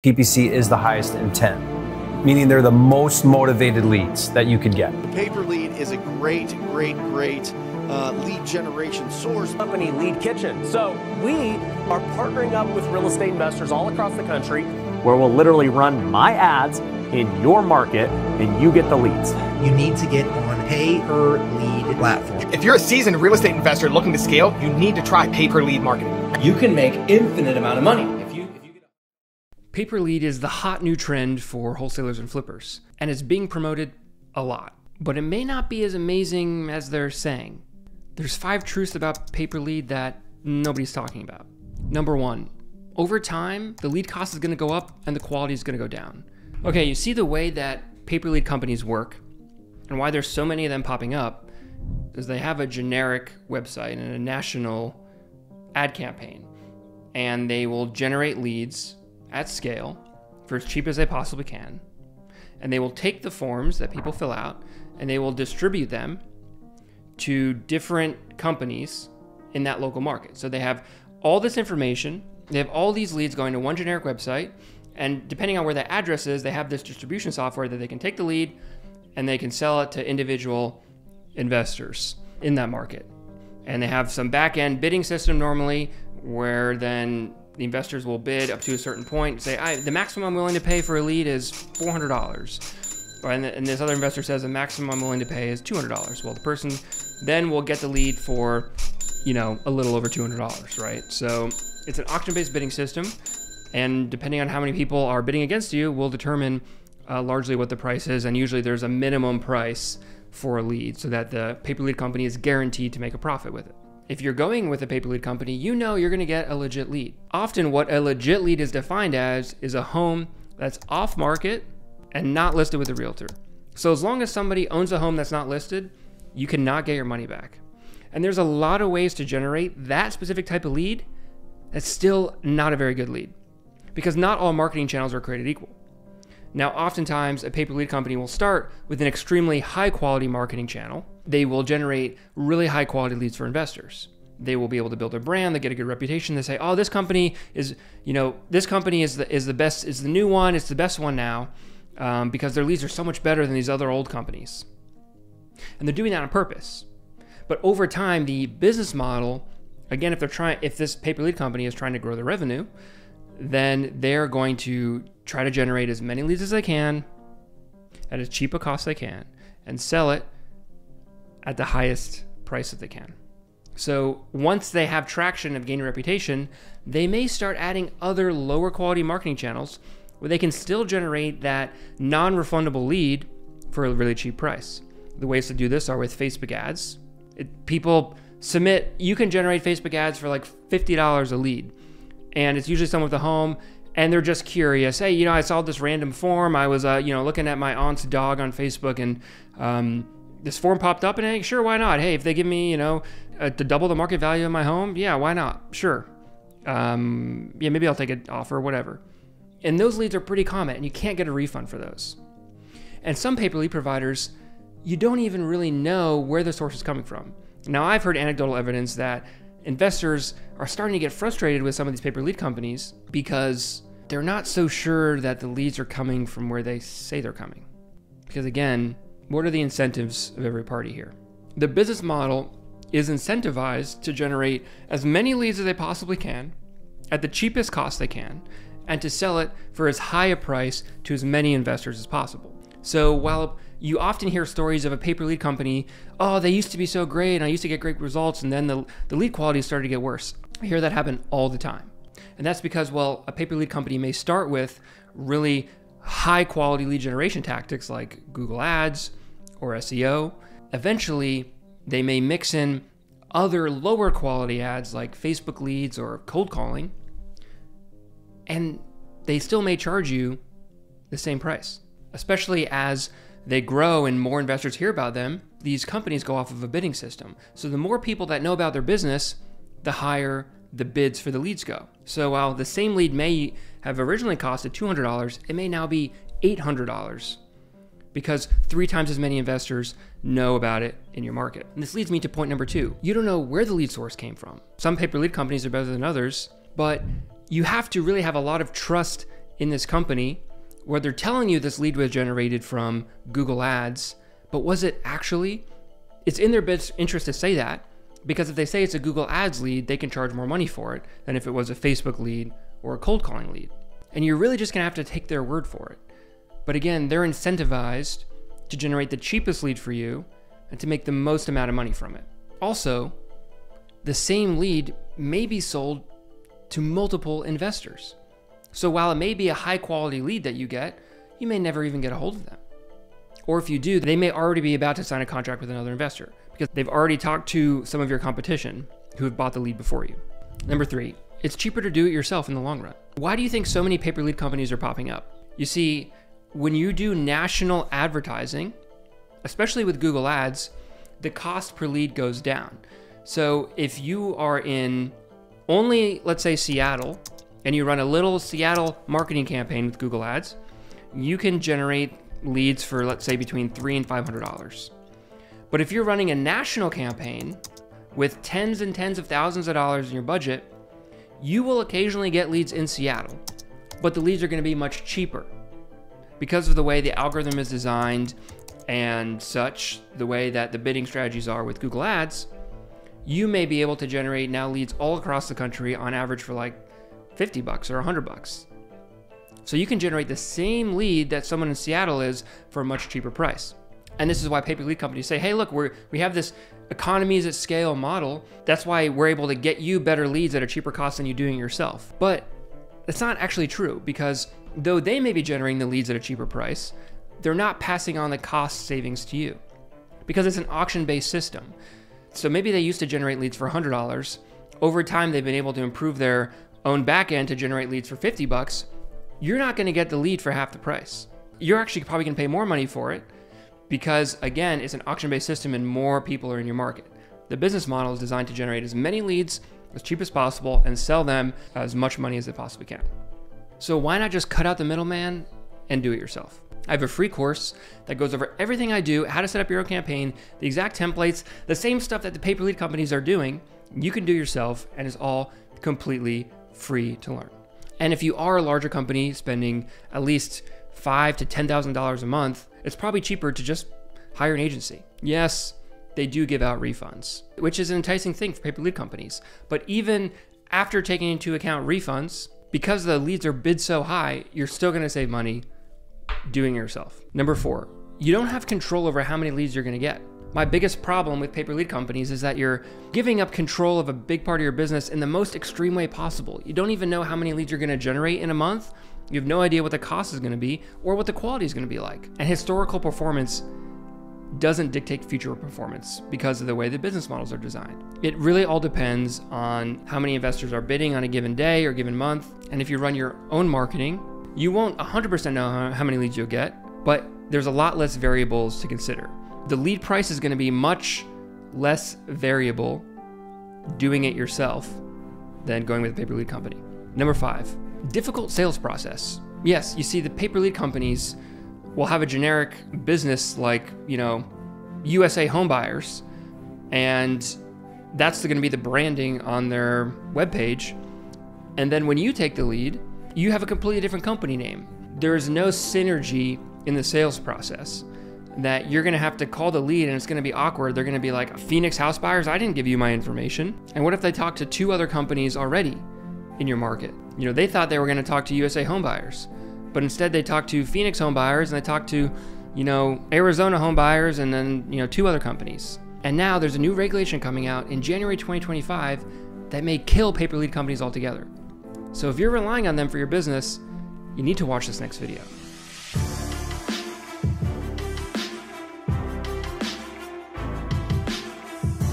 PPC is the highest intent, meaning they're the most motivated leads that you could get. The pay-per lead is a great lead generation source. Company Lead Kitchen. So we are partnering up with real estate investors all across the country where we'll literally run my ads in your market and you get the leads. You need to get on pay-per-lead platform. If you're a seasoned real estate investor looking to scale, you need to try pay-per-lead marketing. You can make infinite amount of money. Pay-per-lead is the hot new trend for wholesalers and flippers, and it's being promoted a lot. But it may not be as amazing as they're saying. There's 5 truths about pay-per-lead that nobody's talking about. Number 1, over time, the lead cost is gonna go up and the quality is gonna go down. Okay, you see the way that pay-per-lead companies work and why there's so many of them popping up is they have a generic website and a national ad campaign, and they will generate leads at scale for as cheap as they possibly can. And they will take the forms that people fill out and they will distribute them to different companies in that local market. So they have all this information, they have all these leads going to one generic website, and depending on where that address is, they have this distribution software that they can take the lead and they can sell it to individual investors in that market. And they have some back-end bidding system normally where then the investors will bid up to a certain point, say, the maximum I'm willing to pay for a lead is $400. And this other investor says the maximum I'm willing to pay is $200. Well, the person then will get the lead for, a little over $200, right? So it's an auction-based bidding system, and depending on how many people are bidding against you will determine largely what the price is, and usually there's a minimum price for a lead so that the pay-per-lead company is guaranteed to make a profit with it. If you're going with a pay-per-lead company, you know you're gonna get a legit lead. Often what a legit lead is defined as is a home that's off market and not listed with a realtor. So as long as somebody owns a home that's not listed, you cannot get your money back. And there's a lot of ways to generate that specific type of lead that's still not a very good lead, because not all marketing channels are created equal. Now, oftentimes a pay-per-lead company will start with an extremely high quality marketing channel. They will generate really high quality leads for investors. They will be able to build a brand, they get a good reputation. They say, oh, this company is, this company is the best, is the new one, it's the best one now, because their leads are so much better than these other old companies. And they're doing that on purpose. But over time, the business model, again, if this pay-per-lead company is trying to grow their revenue, then they're going to try to generate as many leads as they can at as cheap a cost they can and sell it at the highest price that they can. So once they have traction of gaining reputation, they may start adding other lower quality marketing channels where they can still generate that non-refundable lead for a really cheap price. The ways to do this are with Facebook ads. People submit, you can generate Facebook ads for like $50 a lead. And it's usually someone with a home, and they're just curious. Hey, I saw this random form. I was, looking at my aunt's dog on Facebook, and this form popped up, and hey, sure, why not? Hey, if they give me, to double the market value of my home, yeah, why not? Sure. Maybe I'll take an offer, whatever. And those leads are pretty common, and you can't get a refund for those. And some pay-per-lead providers, you don't even really know where the source is coming from. Now, I've heard anecdotal evidence that investors are starting to get frustrated with some of these pay-per-lead companies because they're not so sure that the leads are coming from where they say they're coming. Because again, what are the incentives of every party here? The business model is incentivized to generate as many leads as they possibly can at the cheapest cost they can, and to sell it for as high a price to as many investors as possible. So while you often hear stories of a pay-per-lead company, oh, they used to be so great and I used to get great results, and then the lead quality started to get worse. I hear that happen all the time. And that's because, well, a pay-per-lead company may start with really high quality lead generation tactics like Google Ads or SEO. Eventually, they may mix in other lower quality ads like Facebook leads or cold calling, and they still may charge you the same price. Especially as they grow and more investors hear about them, these companies go off of a bidding system. So the more people that know about their business, the higher the bids for the leads go. So while the same lead may have originally costed $200, it may now be $800 because 3 times as many investors know about it in your market. And this leads me to point number 2. You don't know where the lead source came from. Some pay-per-lead companies are better than others, but you have to really have a lot of trust in this company where they're telling you this lead was generated from Google Ads, but was it actually? It's in their best interest to say that, because if they say it's a Google Ads lead, they can charge more money for it than if it was a Facebook lead or a cold calling lead. And you're really just gonna have to take their word for it. But again, they're incentivized to generate the cheapest lead for you and to make the most amount of money from it. Also, the same lead may be sold to multiple investors. So while it may be a high quality lead that you get, you may never even get a hold of them. Or if you do, they may already be about to sign a contract with another investor because they've already talked to some of your competition who have bought the lead before you. Number 3, it's cheaper to do it yourself in the long run. Why do you think so many pay-per-lead companies are popping up? You see, when you do national advertising, especially with Google Ads, the cost per lead goes down. So if you are in only, let's say, Seattle, and you run a little Seattle marketing campaign with Google Ads, you can generate leads for, let's say, between $300 and $500. But if you're running a national campaign with tens and tens of thousands of dollars in your budget, you will occasionally get leads in Seattle, but the leads are going to be much cheaper because of the way the algorithm is designed and such, the way that the bidding strategies are with Google Ads. You may be able to generate now leads all across the country on average for like $50 or $100. So you can generate the same lead that someone in Seattle is for a much cheaper price. And this is why pay-per-lead companies say, hey, look, we have this economies at scale model. That's why we're able to get you better leads at a cheaper cost than you doing it yourself. But that's not actually true, because though they may be generating the leads at a cheaper price, they're not passing on the cost savings to you because it's an auction-based system. So maybe they used to generate leads for $100. Over time, they've been able to improve their own backend to generate leads for $50. You're not going to get the lead for half the price. You're actually probably going to pay more money for it because, again, it's an auction-based system and more people are in your market. The business model is designed to generate as many leads as cheap as possible and sell them as much money as they possibly can. So why not just cut out the middleman and do it yourself? I have a free course that goes over everything I do, how to set up your own campaign, the exact templates, the same stuff that the pay-per-lead companies are doing. You can do yourself, and it's all completely free to learn. And if you are a larger company spending at least $5,000 to $10,000 a month, it's probably cheaper to just hire an agency. Yes, they do give out refunds, which is an enticing thing for pay-per-lead companies. But even after taking into account refunds, because the leads are bid so high, you're still going to save money doing it yourself. Number 4, you don't have control over how many leads you're going to get. My biggest problem with pay-per-lead companies is that you're giving up control of a big part of your business in the most extreme way possible. You don't even know how many leads you're going to generate in a month. You have no idea what the cost is going to be or what the quality is going to be like. And historical performance doesn't dictate future performance because of the way the business models are designed. It really all depends on how many investors are bidding on a given day or given month. And if you run your own marketing, you won't 100% know how many leads you'll get, but there's a lot less variables to consider. The lead price is going to be much less variable doing it yourself than going with a pay-per-lead company. Number 5, difficult sales process. Yes, you see the pay-per-lead companies will have a generic business like, USA Home Buyers, and that's going to be the branding on their webpage. And then when you take the lead, you have a completely different company name. There is no synergy in the sales process that you're going to have to call the lead and it's going to be awkward. They're going to be like, Phoenix House Buyers, I didn't give you my information. And what if they talk to 2 other companies already in your market? They thought they were going to talk to USA Home Buyers, but instead they talked to Phoenix Home Buyers and they talked to, Arizona Home Buyers and then, 2 other companies. And now there's a new regulation coming out in January 2025 that may kill pay-per-lead companies altogether. So if you're relying on them for your business, you need to watch this next video.